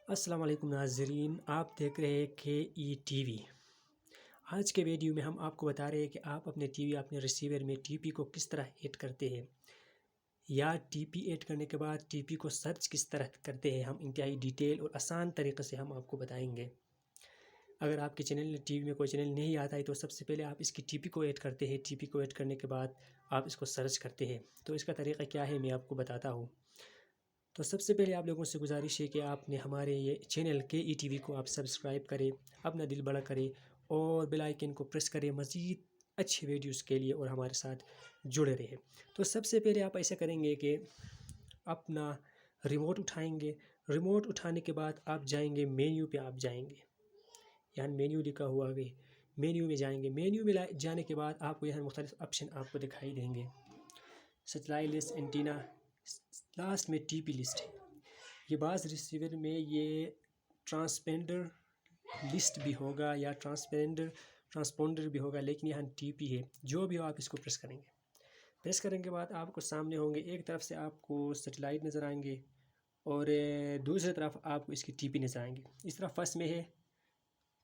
अस्सलाम वालेकुम नाज़रीन, आप देख रहे हैं KE TV। आज के वीडियो में हम आपको बता रहे हैं कि आप अपने अपने रिसीवर में TP को किस तरह ऐड करते हैं या TP ऐड करने के बाद TP को सर्च किस तरह करते हैं। हम इंतहाई डिटेल और आसान तरीक़े से हम आपको बताएंगे। अगर आपके चैनल TV में कोई चैनल नहीं आता है तो सबसे पहले आप इसकी TP को ऐड करते हैं। TP को ऐड करने के बाद आप इसको सर्च करते हैं। तो इसका तरीक़ा क्या है मैं आपको बताता हूँ। तो सबसे पहले आप लोगों से गुजारिश है कि आपने हमारे ये चैनल KE TV को आप सब्सक्राइब करें, अपना दिल बड़ा करें और बेल आइकन को प्रेस करें मज़ीद अच्छे वीडियोस के लिए और हमारे साथ जुड़े रहें। तो सबसे पहले आप ऐसा करेंगे कि अपना रिमोट उठाएंगे। रिमोट उठाने के बाद आप जाएंगे मेन्यू पे, आप जाएंगे यहाँ मेन्यू लिखा हुआ है, मेन्यू में जाएंगे। मेन्यू में जाने के बाद आपको यहाँ मुख्तलिफ ऑप्शन आपको दिखाई देंगे। सैटेलाइट लिस्ट, एंटीना, लास्ट में TP लिस्ट है। ये बाज़ रिसीवर में ये ट्रांसपेंडर लिस्ट भी होगा या ट्रांसपोंडर भी होगा, लेकिन यहाँ TP है। जो भी हो आप इसको प्रेस करेंगे। प्रेस करने के बाद आपको सामने होंगे, एक तरफ से आपको सैटेलाइट नज़र आएंगे और दूसरी तरफ आपको इसकी TP नज़र आएंगे। इस तरफ फर्स्ट में है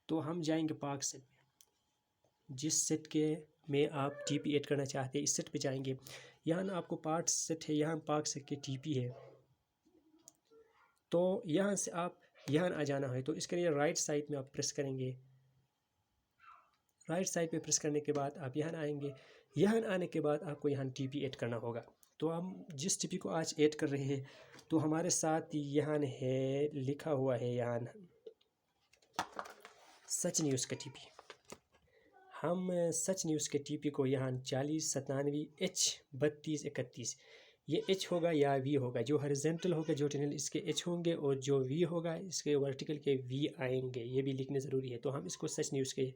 तो हम जाएंगे पार्क सेट में। जिस सेट के में आप TP ऐड करना चाहते हैं इस सेट पे जाएंगे। यहाँ आपको पार्ट सेट है, यहाँ पार्क सेट के TP है। तो यहाँ से आप यहाँ आ जाना है तो इसके लिए राइट साइड में आप प्रेस करेंगे। राइट साइड पे प्रेस करने के बाद आप यहाँ आएंगे। यहाँ आने के बाद आपको यहाँ TP ऐड करना होगा। तो हम जिस TP को आज ऐड कर रहे हैं तो हमारे साथ यहाँ है लिखा हुआ है, यहाँ सच न्यूज़ का TP। हम सच न्यूज़ के TP को यहाँ 4097H3231 ये H होगा या V होगा। जो हॉरिजॉन्टल होगा जो चैनल इसके H होंगे और जो V होगा इसके वर्टिकल के V आएंगे। ये भी लिखने ज़रूरी है। तो हम इसको सच न्यूज़ के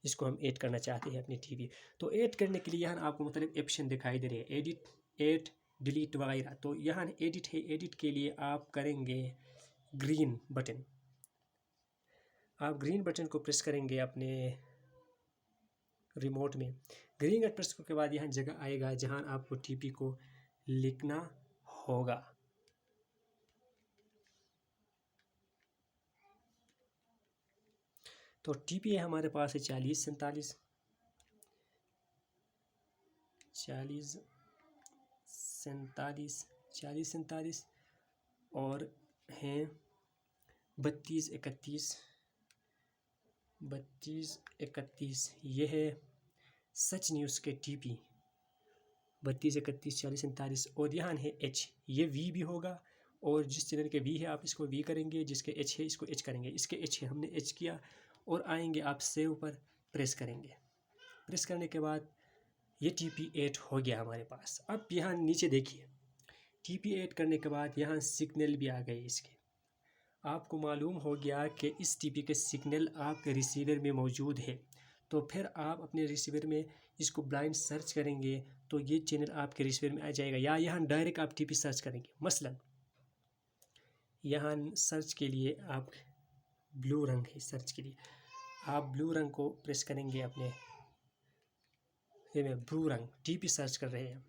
इसको हम ऐड करना चाहते हैं अपने TP। तो ऐड करने के लिए यहाँ आपको मुख्तलिफ ऑप्शन दिखाई दे रहे हैं, एडिट, ऐड, डिलीट वगैरह। तो यहाँ एडिट है। एडिट के लिए आप करेंगे ग्रीन बटन। आप ग्रीन बटन को प्रेस करेंगे अपने रिमोट में। ग्रीन बटन प्रेस के बाद यहाँ जगह आएगा जहाँ आपको TP को लिखना होगा। तो TP है हमारे पास है 4047 और हैं 3231। ये है सच न्यूज़ के TP 3231 और यहाँ है H। ये V भी होगा और जिस चैनल के V है आप इसको V करेंगे, जिसके H है इसको H करेंगे। इसके H है, हमने H किया और आएंगे आप सेव पर प्रेस करेंगे। प्रेस करने के बाद ये TP ऐड हो गया हमारे पास। अब यहाँ नीचे देखिए, TP ऐड करने के बाद यहाँ सिग्नल भी आ गए इसके। आपको मालूम हो गया कि इस TP के सिग्नल आपके रिसीवर में मौजूद है। तो फिर आप अपने रिसीवर में इसको ब्लाइंड सर्च करेंगे तो ये चैनल आपके रिसीवर में आ जाएगा, या यहाँ डायरेक्ट आप TP सर्च करेंगे। मसलन यहाँ सर्च के लिए आप ब्लू रंग है, सर्च के लिए आप ब्लू रंग को प्रेस करेंगे। अपने में ब्लू रंग TP सर्च कर रहे हैं।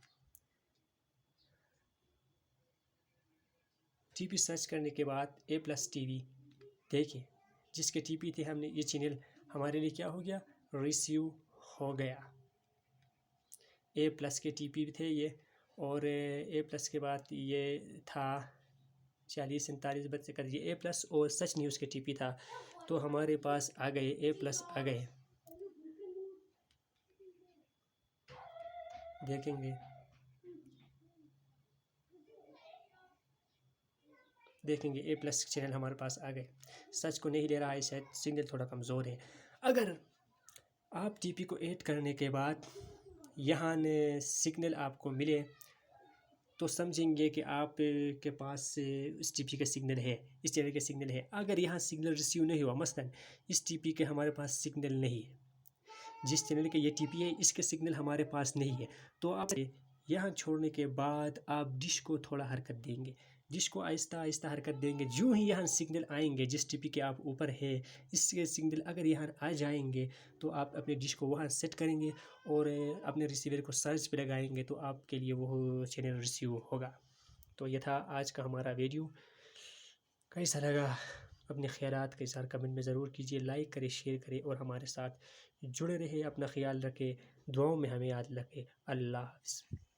TP सर्च करने के बाद A+TV देखिए, जिसके TP थे हमने ये चैनल हमारे लिए क्या हो गया, रिसीव हो गया। A+ के TP थे ये और A+ के बाद ये था 4047 बच से कर दिए A+ और सच न्यूज़ के TP था। तो हमारे पास आ गए A+ आ गए। देखेंगे A+ चैनल हमारे पास आ गए। सच को नहीं ले रहा है, शायद सिग्नल थोड़ा कमज़ोर है। अगर आप TP को ऐड करने के बाद यहाँ सिग्नल आपको मिले तो समझेंगे कि आप के पास इस TP का सिग्नल है, इस चैनल का सिग्नल है। अगर यहाँ सिग्नल रिसीव नहीं हुआ, मसलन इस TP के हमारे पास सिग्नल नहीं है, जिस चैनल के ये TP है इसके सिग्नल हमारे पास नहीं है, तो आप यहाँ छोड़ने के बाद आप डिश को थोड़ा हरकत देंगे। डिश को आहिस्ता आहिस्ता हरकत देंगे। जो ही यहाँ सिग्नल आएंगे जिस TP के आप ऊपर है, इसके सिग्नल अगर यहाँ आ जाएंगे तो आप अपने डिश को वहाँ सेट करेंगे और अपने रिसीवर को सर्च पे लगाएंगे तो आपके लिए वो चैनल रिसीव होगा। तो ये था आज का हमारा वीडियो। कैसा लगा अपने ख़यालात का इज़हार कमेंट में ज़रूर कीजिए। लाइक करें, शेयर करें और हमारे साथ जुड़े रहें। अपना ख़याल रखें, दुआओं में हमें याद रखें। अल्लाह हाफ़िज़।